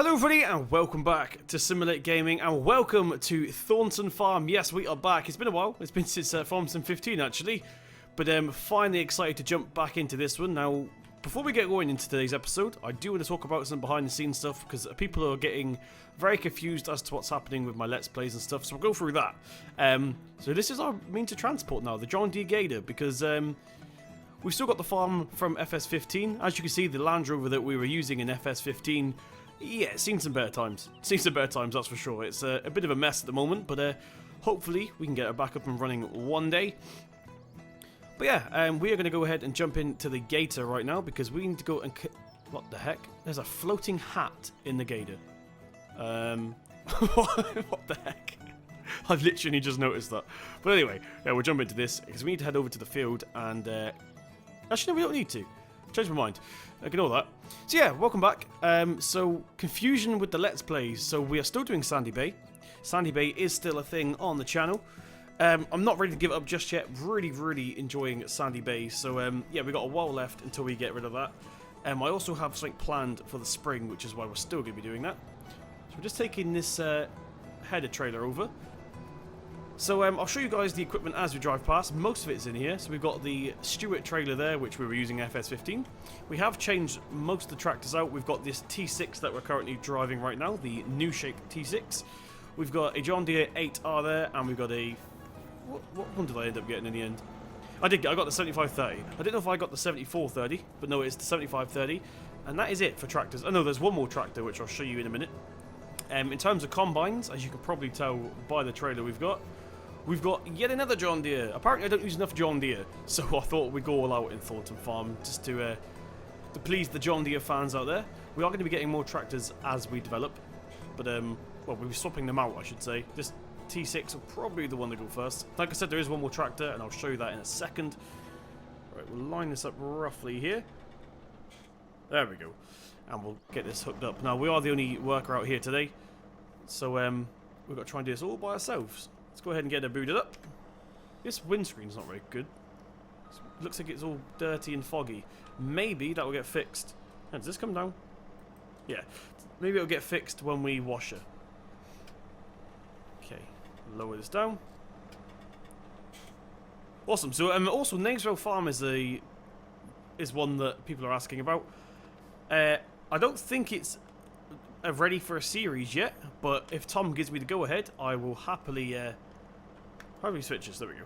Hello everybody and welcome back to Simulate Gaming and welcome to Thornton Farm. Yes, we are back. It's been a while. It's been since Thornton 15 actually. But finally excited to jump back into this one. Now, before we get going into today's episode, I do want to talk about some behind the scenes stuff because people are getting very confused as to what's happening with my Let's Plays and stuff. So we'll go through that. So this is our means of transport now, the John Deere Gator, because we've still got the farm from FS15. As you can see, the Land Rover that we were using in FS15, yeah, it's seen some better times. Seen some better times, that's for sure. It's a bit of a mess at the moment, but hopefully we can get it back up and running one day. But yeah, we are going to go ahead and jump into the Gator right now because we need to go and... What the heck? There's a floating hat in the Gator. What the heck? I've literally just noticed that. But anyway, yeah, we'll jump into this because we need to head over to the field and... Actually, no, we don't need to. Changed my mind. Ignore that. So yeah, welcome back. So, confusion with the Let's Plays. So we are still doing Sandy Bay. Sandy Bay is still a thing on the channel. I'm not ready to give it up just yet. Really enjoying Sandy Bay. So yeah, we've got a while left until we get rid of that. I also have something planned for the spring, which is why we're still going to be doing that. So we're just taking this header trailer over. So I'll show you guys the equipment as we drive past. Most of it's in here. So we've got the Stewart trailer there, which we were using FS15. We have changed most of the tractors out. We've got this T6 that we're currently driving right now, the new shape T6. We've got a John Deere 8R there, and we've got a... What one did I end up getting in the end? I got the 7530. I didn't know if I got the 7430, but no, it's the 7530. And that is it for tractors. Oh no, there's one more tractor, which I'll show you in a minute. In terms of combines, as you can probably tell by the trailer we've got yet another John Deere. Apparently I don't use enough John Deere, so I thought we'd go all out in Thornton Farm just to please the John Deere fans out there. We are going to be getting more tractors as we develop, but well, we'll be swapping them out, I should say. This T6 will probably be the one to go first. Like I said, there is one more tractor, and I'll show you that in a second. Alright, we'll line this up roughly here. There we go. And we'll get this hooked up. Now, we are the only worker out here today, so we've got to try and do this all by ourselves. Let's go ahead and get it booted up. This windscreen's not very good. It looks like it's all dirty and foggy. Maybe that will get fixed. Oh, does this come down? Yeah. Maybe it'll get fixed when we wash it. Okay. Lower this down. Awesome. So also Naysville Farm is one that people are asking about. I don't think it's ready for a series yet, but if Tom gives me the go-ahead, I will happily... how do we switch this? There we go.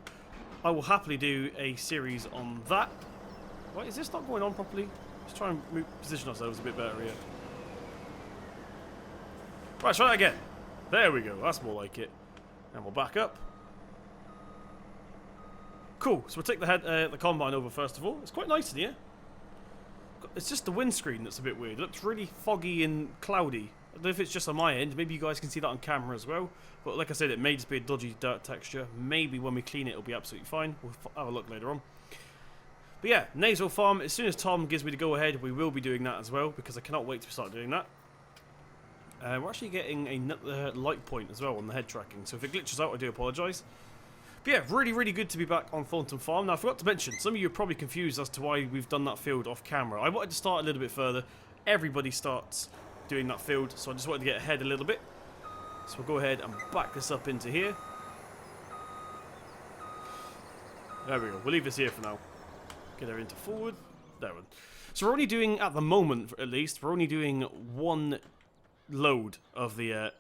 I will happily do a series on that. Why is this not going on properly? Let's try and position ourselves a bit better here. Right, try that again. There we go. That's more like it. And we'll back up. Cool. So we'll take the combine over first of all. It's quite nice in here. It's just the windscreen that's a bit weird. It looks really foggy and cloudy. I don't know if it's just on my end. Maybe you guys can see that on camera as well. But like I said, it may just be a dodgy dirt texture. Maybe when we clean it, it'll be absolutely fine. We'll have a look later on. But yeah, Naysville Farm, as soon as Tom gives me the go-ahead, we will be doing that as well, because I cannot wait to start doing that. We're actually getting a light point as well on the head tracking. So if it glitches out, I do apologise. But yeah, really good to be back on Thornton Farm. Now, I forgot to mention, some of you are probably confused as to why we've done that field off camera. I wanted to start a little bit further. Everybody starts doing that field, so I just wanted to get ahead a little bit. So we'll go ahead and back this up into here. There we go. We'll leave this here for now. Get her into forward. There one. So we're only doing, at the moment at least, we're only doing one load of the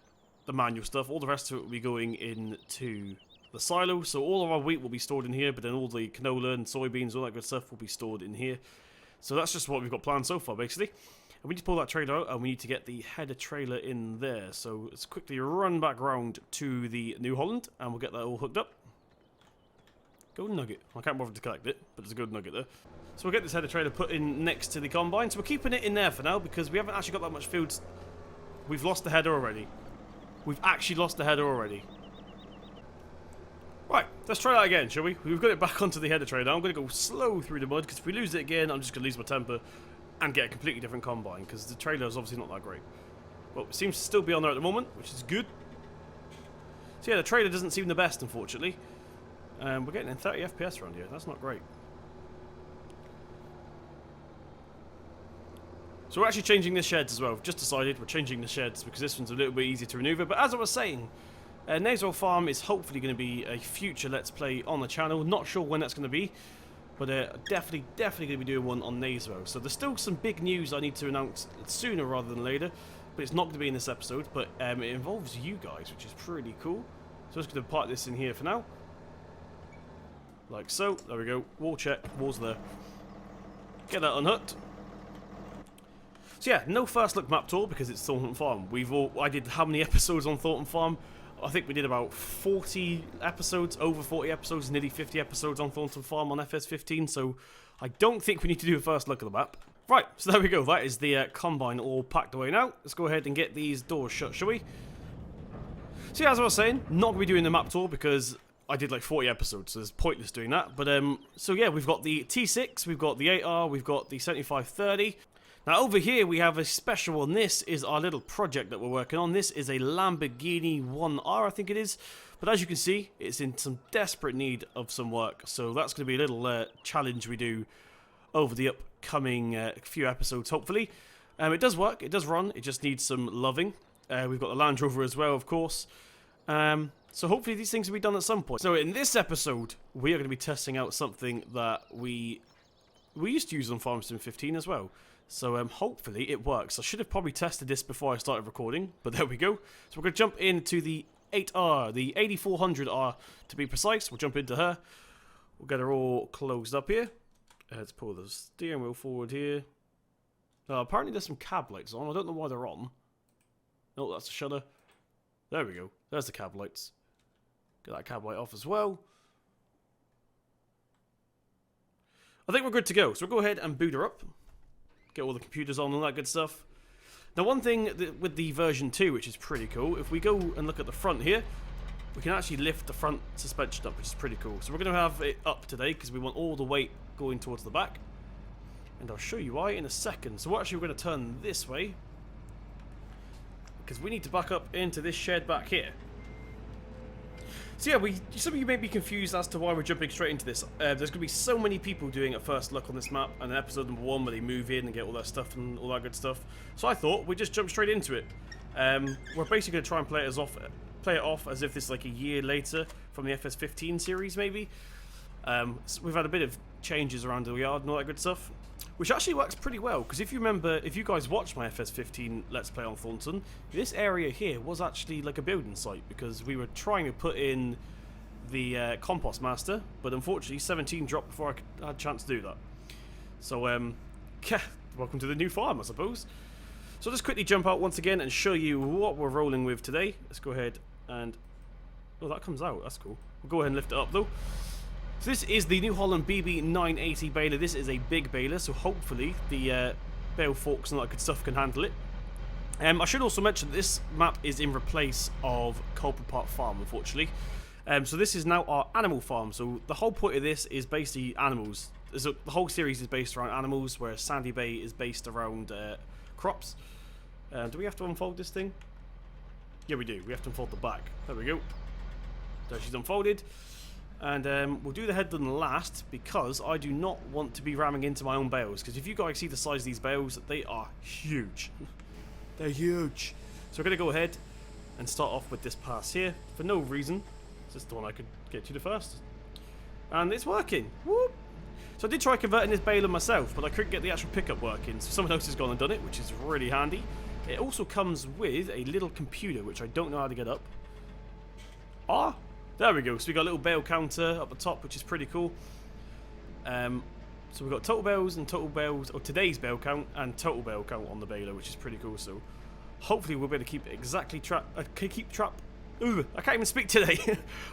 manual stuff. All the rest of it will be going into the silo. So all of our wheat will be stored in here, but then all the canola and soybeans, all that good stuff will be stored in here. So that's just what we've got planned so far, basically. And we need to pull that trailer out, and we need to get the header trailer in there. So let's quickly run back round to the New Holland, and we'll get that all hooked up. Golden nugget. I can't bother to collect it, but there's a good nugget there. So we'll get this header trailer put in next to the combine. So we're keeping it in there for now, because we haven't actually got that much field. We've lost the header already. We've actually lost the header already. Right, let's try that again, shall we? We've got it back onto the header trailer. I'm going to go slow through the mud, because if we lose it again, I'm just going to lose my temper and get a completely different combine, because the trailer is obviously not that great. Well, it seems to still be on there at the moment, which is good. So yeah, the trailer doesn't seem the best, unfortunately. We're getting in 30 FPS around here. That's not great. So So we're actually changing the sheds as well. We've just decided we're changing the sheds because this one's a little bit easier to maneuver. But as I was saying, Thornton is hopefully going to be a future Let's Play on the channel. Not sure when that's going to be, but definitely going to be doing one on Thornton. So there's still some big news I need to announce sooner rather than later, but it's not going to be in this episode. But it involves you guys, which is pretty cool. So I'm just going to park this in here for now. Like so. There we go. Wall check. Wall's there. Get that unhooked. So yeah, no first look map tour because it's Thornton Farm. I did how many episodes on Thornton Farm? I think we did about 40 episodes, over 40 episodes, nearly 50 episodes on Thornton Farm on FS15, so I don't think we need to do a first look at the map. Right, so there we go. That is the combine all packed away now. Let's go ahead and get these doors shut, shall we? So yeah, as I was saying, not going to be doing the map tour because I did like 40 episodes, so it's pointless doing that. But so yeah, we've got the T6, we've got the 8R, we've got the 7530. Now over here we have a special one. This is our little project that we're working on. This is a Lamborghini 1R, I think it is. But as you can see, it's in some desperate need of some work. So that's going to be a little challenge we do over the upcoming few episodes, hopefully. It does work, it does run, it just needs some loving. We've got the Land Rover as well, of course. So hopefully these things will be done at some point. So in this episode, we are going to be testing out something that we used to use on Farm Sim 15 as well. So hopefully it works. I should have probably tested this before I started recording, but there we go. So we're going to jump into the 8R, the 8400R to be precise. We'll jump into her. We'll get her all closed up here. Let's pull the steering wheel forward here. Apparently there's some cab lights on. I don't know why they're on. Oh, that's the shutter. There we go. There's the cab lights. Get that cab light off as well. I think we're good to go. So we'll go ahead and boot her up. Get all the computers on and all that good stuff. Now one thing with the version 2, which is pretty cool, if we go and look at the front here, we can actually lift the front suspension up, which is pretty cool. So we're going to have it up today because we want all the weight going towards the back. And I'll show you why in a second. So we're actually going to turn this way because we need to back up into this shed back here. So yeah, some of you may be confused as to why we're jumping straight into this. There's going to be so many people doing a first look on this map, and episode number 1 where they move in and get all that stuff and all that good stuff. So I thought we'd just jump straight into it. We're basically going to try and play it off as if this is like a year later from the FS15 series, maybe. So we've had a bit of changes around the yard and all that good stuff, which actually works pretty well, because if you remember, if you guys watched my FS15 Let's Play on Thornton, this area here was actually like a building site, because we were trying to put in the compost master, but unfortunately 17 dropped before I had a chance to do that. So, yeah, welcome to the new farm, I suppose. So I'll just quickly jump out once again and show you what we're rolling with today. Let's go ahead and... oh, that comes out, that's cool. We'll go ahead and lift it up though. So this is the New Holland BB980 baler. This is a big baler, so hopefully the bale forks and all that good stuff can handle it. I should also mention that this map is in replace of Culper Park Farm, unfortunately. So this is now our animal farm. So the whole point of this is basically animals. So the whole series is based around animals, whereas Sandy Bay is based around crops. Do we have to unfold this thing? Yeah, we do. We have to unfold the back. There we go. So she's unfolded. And we'll do the head done last because I do not want to be ramming into my own bales. Because if you guys see the size of these bales, they are huge. They're huge. So we're going to go ahead and start off with this pass here for no reason. It's just the one I could get to the first. And it's working. Whoop. So I did try converting this baler myself, but I couldn't get the actual pickup working. So someone else has gone and done it, which is really handy. It also comes with a little computer, which I don't know how to get up. Ah! There we go, so we got a little bale counter up the top, which is pretty cool. So we've got total bales and total bales, or today's bale count and total bale count on the baler, which is pretty cool. So hopefully we'll be able to keep exactly track. I can't even speak today.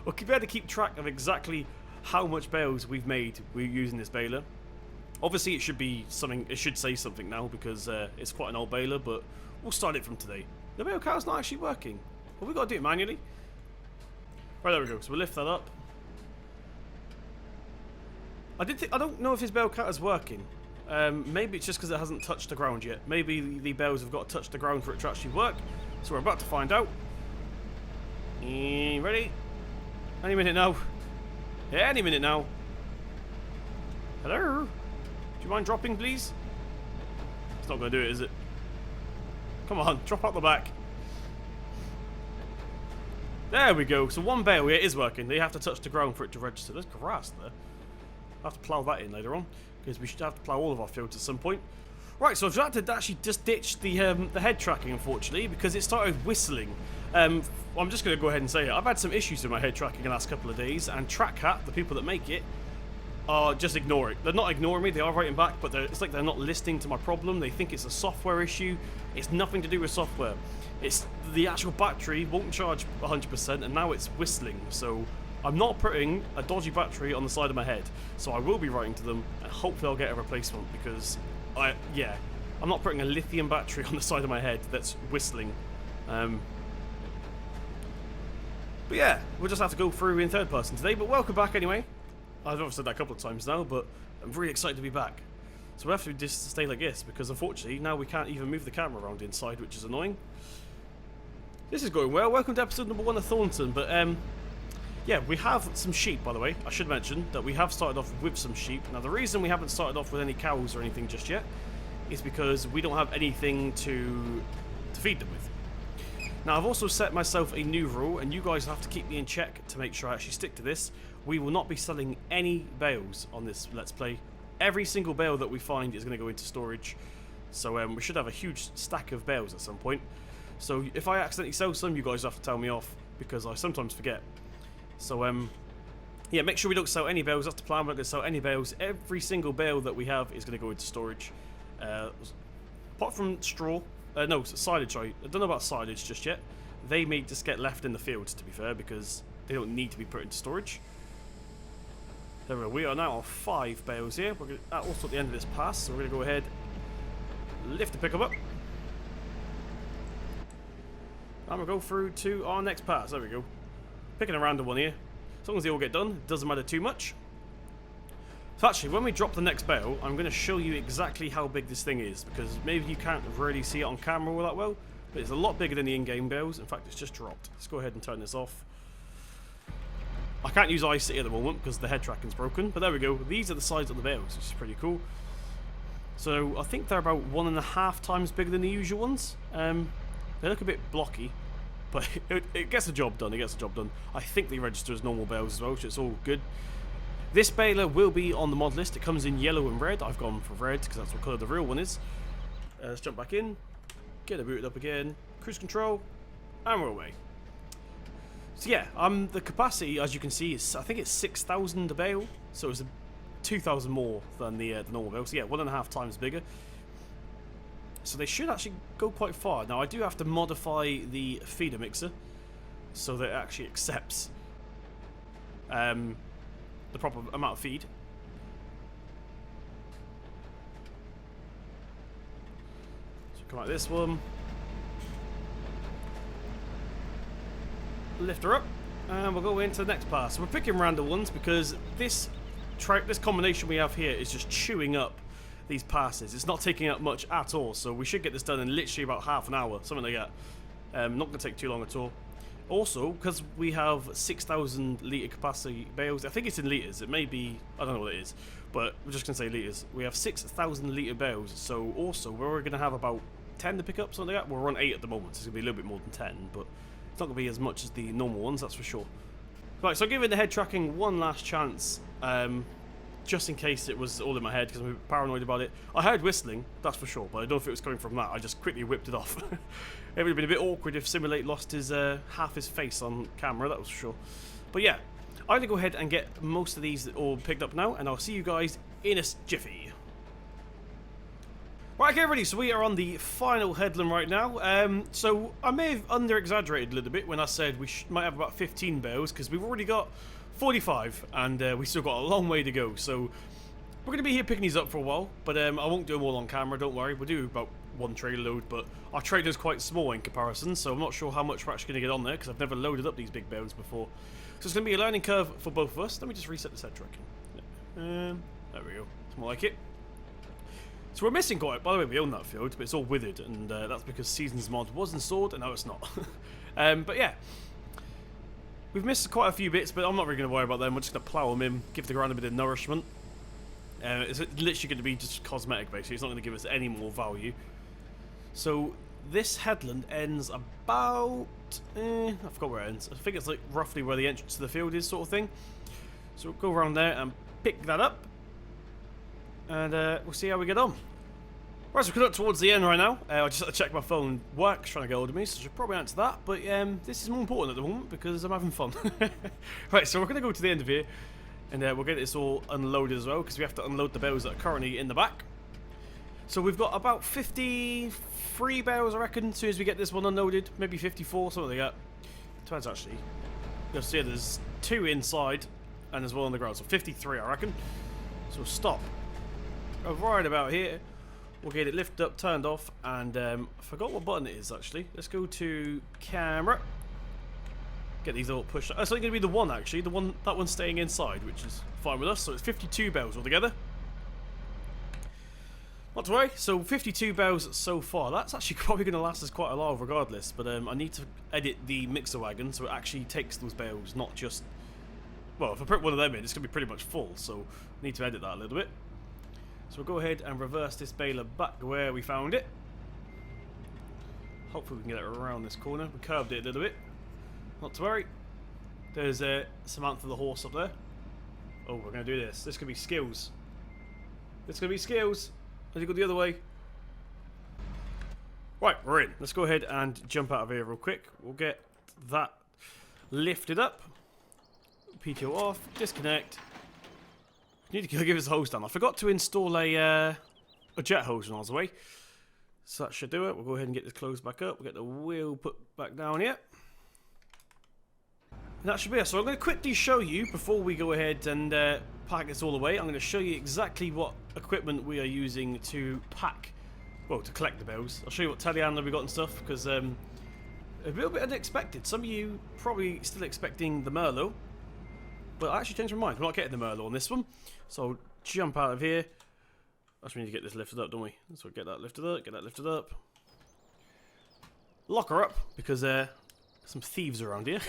We'll be able to keep track of exactly how much bales we've made using this baler. Obviously, it should be something. It should say something now because it's quite an old baler, but we'll start it from today. The bale count's not actually working. Well, we've got to do it manually. Right, there we go. So we'll lift that up. I don't know if his bale cutter is working. Maybe it's just because it hasn't touched the ground yet. Maybe the bales have got to touch the ground for it to actually work. So we're about to find out. Ready? Any minute now. Yeah, any minute now. Hello? Do you mind dropping, please? It's not going to do it, is it? Come on, drop out the back. There we go. So one bale, yeah, it is working. They have to touch the ground for it to register. There's grass there. I'll have to plough that in later on, because we should have to plough all of our fields at some point. Right, so I've had to actually just ditch the head tracking, unfortunately, because it started whistling. I'm just going to go ahead and say it. I've had some issues with my head tracking the last couple of days, and TrackCat, the people that make it, are just ignoring it. They're not ignoring me, they are writing back, but it's like they're not listening to my problem. They think it's a software issue. It's nothing to do with software. It's the actual battery won't charge 100%, and now it's whistling. So I'm not putting a dodgy battery on the side of my head. So I will be writing to them, and hopefully I'll get a replacement, because I'm not putting a lithium battery on the side of my head that's whistling. But yeah, we'll just have to go through in third person today. But welcome back anyway. I've obviously said that a couple of times now, but I'm really excited to be back. So we have to just stay like this, because unfortunately now we can't even move the camera around inside, which is annoying. This is going well. Welcome to episode number 1 of Thornton. But yeah, we have some sheep, by the way. I should mention that we have started off with some sheep. Now the reason we haven't started off with any cows or anything just yet is because we don't have anything to feed them with. Now I've also set myself a new rule, and you guys have to keep me in check to make sure I actually stick to this. We will not be selling any bales on this Let's Play. Every single bale that we find is going to go into storage. So we should have a huge stack of bales at some point. So if I accidentally sell some, you guys have to tell me off, because I sometimes forget. So yeah, make sure we don't sell any bales. That's the plan. We're not going to sell any bales. Every single bale that we have is going to go into storage. Apart from straw. No, silage. I don't know about silage just yet. They may just get left in the fields, to be fair, because they don't need to be put into storage. There we go. We are now on 5 bales here. We're also at the end of this pass, so we're going to go ahead, lift the pickup up, and we'll go through to our next pass. There we go. Picking a random one here. As long as they all get done, it doesn't matter too much. So actually, when we drop the next bale, I'm going to show you exactly how big this thing is, because maybe you can't really see it on camera all that well, but it's a lot bigger than the in-game bales. In fact, it's just dropped. Let's go ahead and turn this off. I can't use iCity at the moment because the head tracking's broken, but there we go. These are the size of the bales, which is pretty cool. So I think they're about 1.5 times bigger than the usual ones. They look a bit blocky, but it gets the job done. It gets the job done. I think they register as normal bales as well, so it's all good. This baler will be on the mod list. It comes in yellow and red. I've gone for red because that's what colour the real one is. Let's jump back in, get it booted up again, cruise control, and we're away. So yeah, the capacity, as you can see, is I think it's 6,000 a bale, so it's 2,000 more than the normal bale. So yeah, 1.5 times bigger. So they should actually go quite far. Now I do have to modify the feeder mixer so that it actually accepts the proper amount of feed. So come out this one. Lift her up, and we'll go into the next pass. So we're picking random ones because this combination we have here is just chewing up these passes. It's not taking up much at all, so we should get this done in literally about half an hour, something like that. Not going to take too long at all. Also, because we have 6,000 litre capacity bales, I think it's in litres, it may be, I don't know what it is, but we're just going to say litres. We have 6,000 litre bales, so also we're going to have about 10 to pick up, something like that. We're on 8 at the moment, so it's going to be a little bit more than 10, but it's not going to be as much as the normal ones, that's for sure. Right, so giving the head tracking one last chance, just in case it was all in my head, because I'm paranoid about it. I heard whistling, that's for sure, but I don't know if it was coming from that. I just quickly whipped it off. It would have been a bit awkward if Simulate lost his half his face on camera, that was for sure. But yeah, I'm going to go ahead and get most of these all picked up now, and I'll see you guys in a jiffy. Right, okay, ready. So we are on the final headland right now. So I may have under-exaggerated a little bit when I said we might have about 15 bales, because we've already got 45, and we still got a long way to go. So we're going to be here picking these up for a while, but I won't do them all on camera, don't worry. We'll do about 1 trailer load, but our trailer's quite small in comparison, so I'm not sure how much we're actually going to get on there, because I've never loaded up these big bales before. So it's going to be a learning curve for both of us. Let me just reset this head tracking. There we go. It's more like it. So we're missing quite, by the way, we own that field, but it's all withered, and that's because Seasons mod was installed, and now it's not. But yeah, we've missed quite a few bits, but I'm not really going to worry about them. We're just going to plough them in, give the ground a bit of nourishment. It's literally going to be just cosmetic, basically. It's not going to give us any more value. So this headland ends about... I forgot where it ends. I think it's like roughly where the entrance to the field is, sort of thing. So we'll go around there and pick that up. And we'll see how we get on. Right, so we're coming up towards the end right now. I just had to check my phone works trying to get hold of me, so I should probably answer that. But this is more important at the moment because I'm having fun. Right, so we're going to go to the end of here. And we'll get this all unloaded as well, because we have to unload the bales that are currently in the back. So we've got about 53 bales, I reckon, as soon as we get this one unloaded. Maybe 54, something like that. Depends, actually. You'll see there's 2 inside, and there's 1 on the ground. So 53, I reckon. So we'll stop. Go right about here. We'll get it lifted up, turned off, and I forgot what button it is, actually. Let's go to camera. Get these all pushed. That's only going to be the one, actually. That one's staying inside, which is fine with us. So it's 52 bales altogether. Not to worry. So 52 bales so far. That's actually probably going to last us quite a while regardless. But I need to edit the mixer wagon so it actually takes those bales, not just... Well, if I put one of them in, it's going to be pretty much full. So I need to edit that a little bit. So we'll go ahead and reverse this baler back where we found it. Hopefully we can get it around this corner. We curved it a little bit. Not to worry. There's Samantha the horse up there. Oh, we're going to do this. This could be skills. This could be skills. Let's go the other way. Right, we're in. Let's go ahead and jump out of here real quick. We'll get that lifted up. PTO off. Disconnect. Need to give us a hose down. I forgot to install a jet hose when I was away. So that should do it. We'll go ahead and get this closed back up. We'll get the wheel put back down here. And that should be it. So I'm going to quickly show you, before we go ahead and pack this all away, I'm going to show you exactly what equipment we are using to pack, well, to collect the bales. I'll show you what telehandler we got and stuff, because a little bit unexpected. Some of you probably still expecting the Merlot, but I actually changed my mind. We're not getting the Merlot on this one. So I'll jump out of here. Actually, we need to get this lifted up, don't we? So get that lifted up, get that lifted up. Lock her up, because some thieves around here.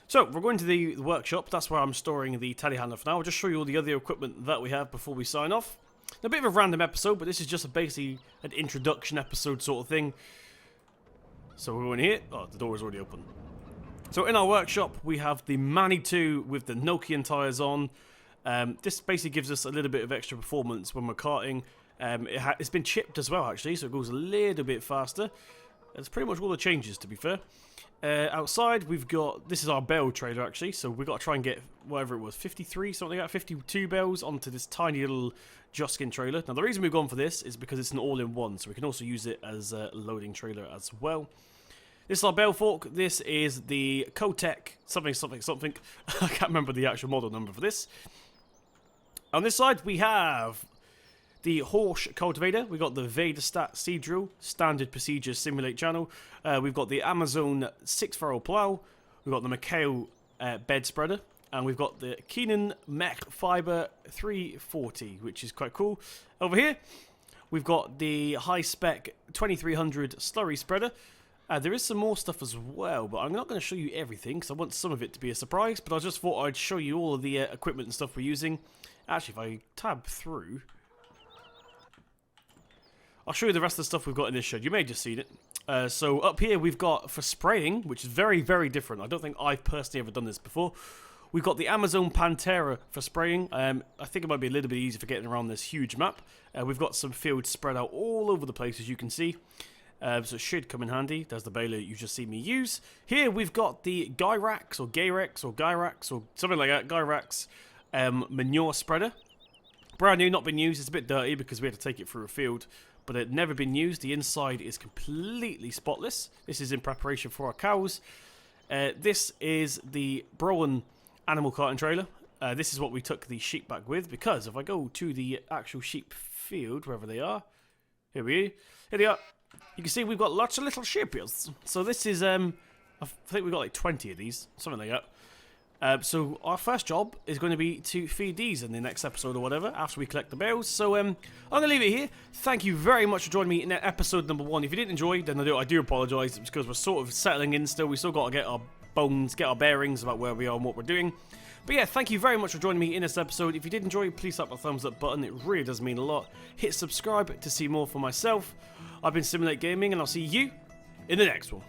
So, we're going to the workshop. That's where I'm storing the telehandler for now. I'll just show you all the other equipment that we have before we sign off. A bit of a random episode, but this is just basically an introduction episode sort of thing. So, we're going here. Oh, the door is already open. So, in our workshop, we have the Manny 2 with the Nokian tyres on. This basically gives us a little bit of extra performance when we're karting. It's been chipped as well, actually, so it goes a little bit faster. That's pretty much all the changes, to be fair. Outside, we've got... This is our bale trailer, actually, so we've got to try and get, whatever it was, 53, something like that, 52 bales onto this tiny little Juskin trailer. Now, the reason we've gone for this is because it's an all-in-one, so we can also use it as a loading trailer as well. This is our bale fork. This is the Kotech something. I can't remember the actual model number for this. On this side, we have the Horsch cultivator. We've got the Vedastat seed drill, standard procedure simulate channel. We've got the Amazon 6-furrow plow. We've got the McHale bed spreader. And we've got the Keenan Mech Fiber 340, which is quite cool. Over here, we've got the high-spec 2300 slurry spreader. There is some more stuff as well, but I'm not going to show you everything because I want some of it to be a surprise. But I just thought I'd show you all of the equipment and stuff we're using. Actually, if I tab through... I'll show you the rest of the stuff we've got in this shed. You may have just seen it. So up here we've got, for spraying, which is very, very different. I don't think I've personally ever done this before. We've got the Amazon Pantera for spraying. I think it might be a little bit easier for getting around this huge map. We've got some fields spread out all over the place, as you can see. So it should come in handy. There's the baler you just see me use. Here we've got the Gyrax, or Gyrax, or Gyrax, or something like that. Gyrax manure spreader. Brand new, not been used. It's a bit dirty because we had to take it through a field. But it had never been used. The inside is completely spotless. This is in preparation for our cows. This is the Broen animal carting trailer. This is what we took the sheep back with, because if I go to the actual sheep field, wherever they are, here they are. You can see we've got lots of little sheepies. So this is, I think we've got like 20 of these, something like that. So our first job is going to be to feed these in the next episode or whatever, after we collect the bales. So I'm going to leave it here. Thank you very much for joining me in episode number 1. If you didn't enjoy, then I do apologise. It's because we're sort of settling in still. We still got to get our bones, get our bearings about where we are and what we're doing. But yeah, thank you very much for joining me in this episode. If you did enjoy, please slap the thumbs up button. It really does mean a lot. Hit subscribe to see more for myself. I've been Simulate Gaming, and I'll see you in the next one.